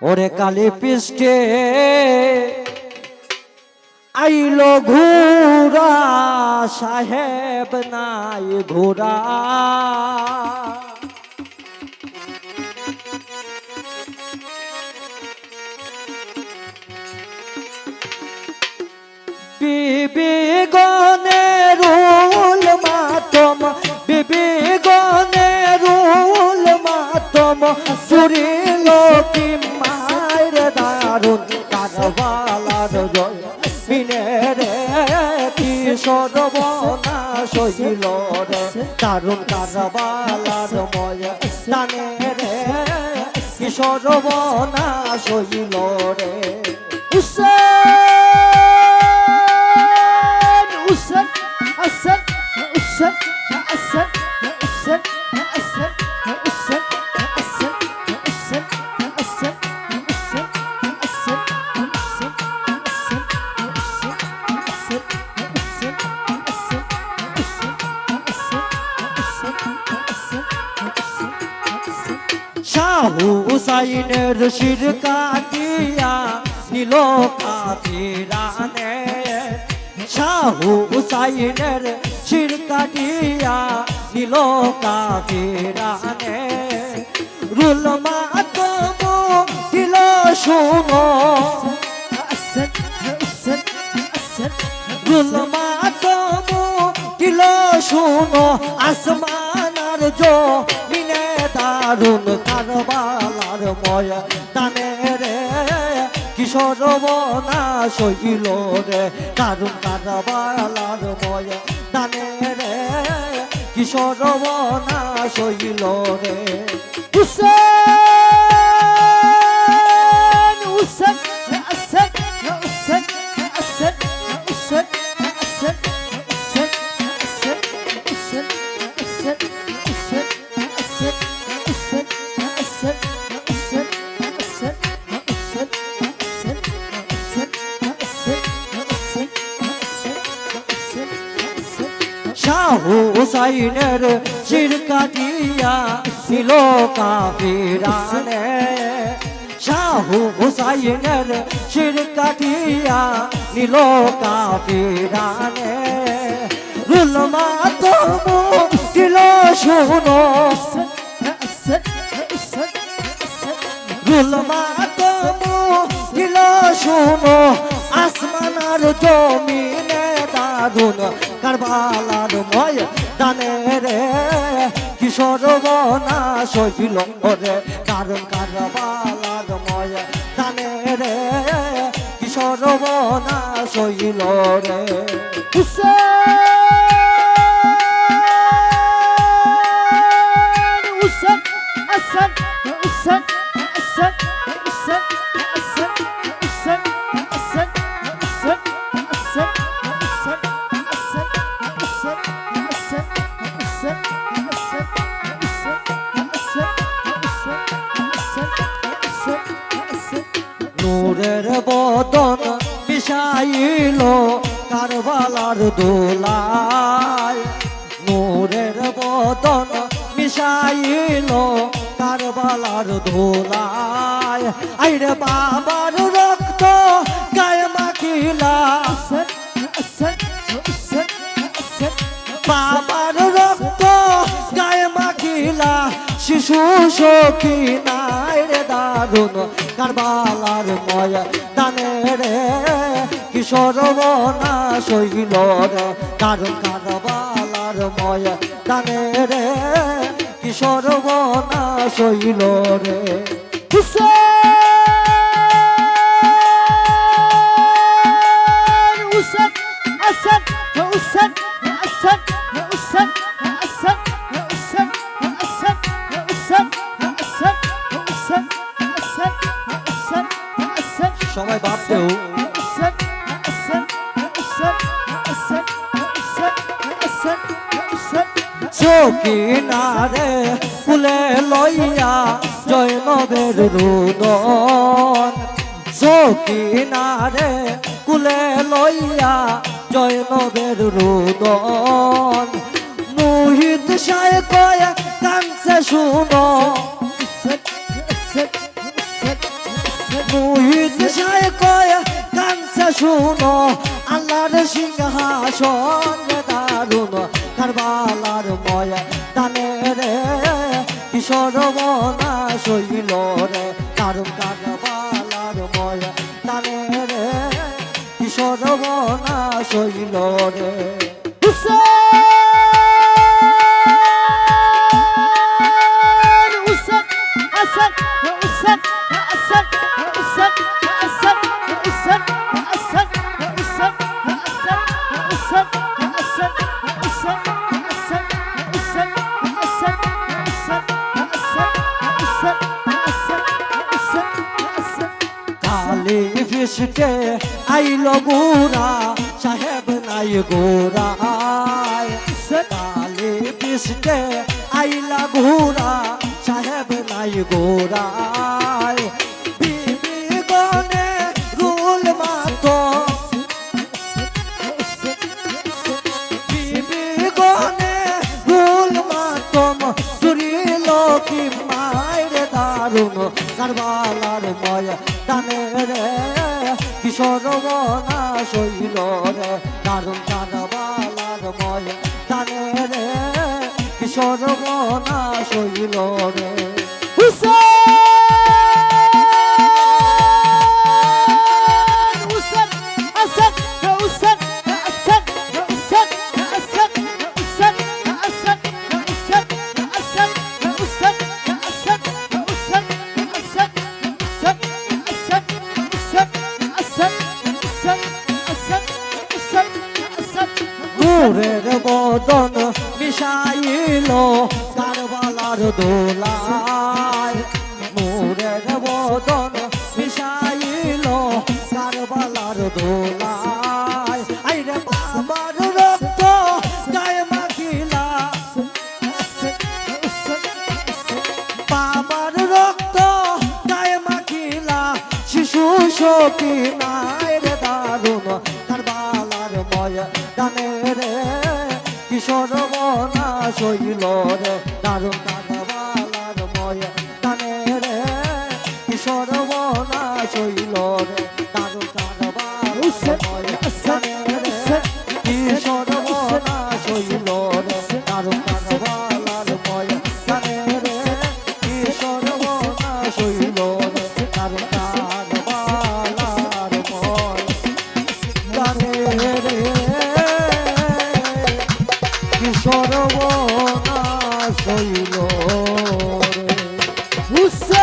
ওরে কালী পৃষ্ঠে আইলো ঘোড়া সাহেব নাই ঘোড়া বিবি গণেরুল মাতম বিবি গণেরুল মাতম সুরিল কি মায়ের দারুণ কারবালার জয় মিনে রে কি সর্বনাশ হইল রে দারুণ কারবালার ময় জানে রে কি সর্বনাশ হইল রে أسد أسد أسد أسد أسد أسد أسد أسد أسد أسد শাহু হুসাইনের শির কাটিয়া নিল কাফিরানে শাহু হুসাইনের শির কাটিয়া নিল কাফিরানে রুল মাতম দিল শুনো রুল মাতম দিল শুনো আসমানার জমিনে দারুণ কারবালার ময় দানে রে কিশোর বনাশ হইল রে দারুণ কারবালার ময় দানে রে কিশোর বনাশ হইল রে حسين أسد أسد أسد أسد أسد أسد أسد أسد أسد أسد أسد أسد أسد أسد أسد أسد শাহু হুসাইনের শির কাটিয়া ছিল কাফিরানে শাহু হুসাইনের শির কাটিয়া নিল কাফিরানে রুল মাতম দিল শুনো রুল মাতম দিল শুনো আসমানার জমিনে দারুণ কারবালার ময় দানে রে কিশোর বনাশ হইল রে দারুণ কারবালার ময় দানে রে কিশোর বনাশ হইল রে حسين أسد أسد أسد أسد أسد أسد أسد أسد أسد أسد أسد أسد أسد أسد নূরের বদন মিশাইল কারবালার দোলায় নূরের বদন মিশাইল কারবালার দোলায় আইরে বাবার রক্ত গায়ে মাখিলা বাবার রক্ত গায়ে মাখিলা শিশু সখী নাই রে দারুণ কারবালার ময় দানে রে কিশোর বনাশ হইল রে দারুণ কারবালার ময় দানে রে কিশোর বনাশ হইল রে حسين أسد أسد أسد أسد أسد أسد أسد أسد أسد أسد أسد أسد أسد أسد সবাই ভাবতেও أسد أسد أسد أسد أسد أسد أسد সকিনারে ফুলে লইয়া জয়নবের রুদন সকিনারে কুলে লইয়া জয়নবের রুদন মুহিত সায় কয়া কানছে শুনো শুনো আল্লাহর সিংহাসন রে দারুণ কারবালার ময়া দানে রে কিশোর বনা শৈল রে দারুণ কারবালার ময়া দানে রে কিশোর বনা শৈল রে কালি ফিসকে আইলো গোরা সাহেব নাই গোরায় কালি ফিসকে আইলা গোরা সাহেব নাই গোরায় বিবি গনে রুল মাতো বিবি গনে রুল মাতম চুরিল কি মায়ের দারুণ কারবালার ময়া দানে রে কিশোর বনা শৈল রে দারুণ কারবালার ময়া দানে রে কিশোর বনা শৈল রে নূরের বদন মিশাইল কারবালার দোলায় নূরের বদন মিশাইল কারবালার দোলায় আইরে বাবার রক্ত গায়ে মাখিলা বাবার রক্ত গায়ে মাখিলা শিশু সখী নায়ের দারুণ কারবালার ময়া দানে রে কিশোর বনা শৈল রে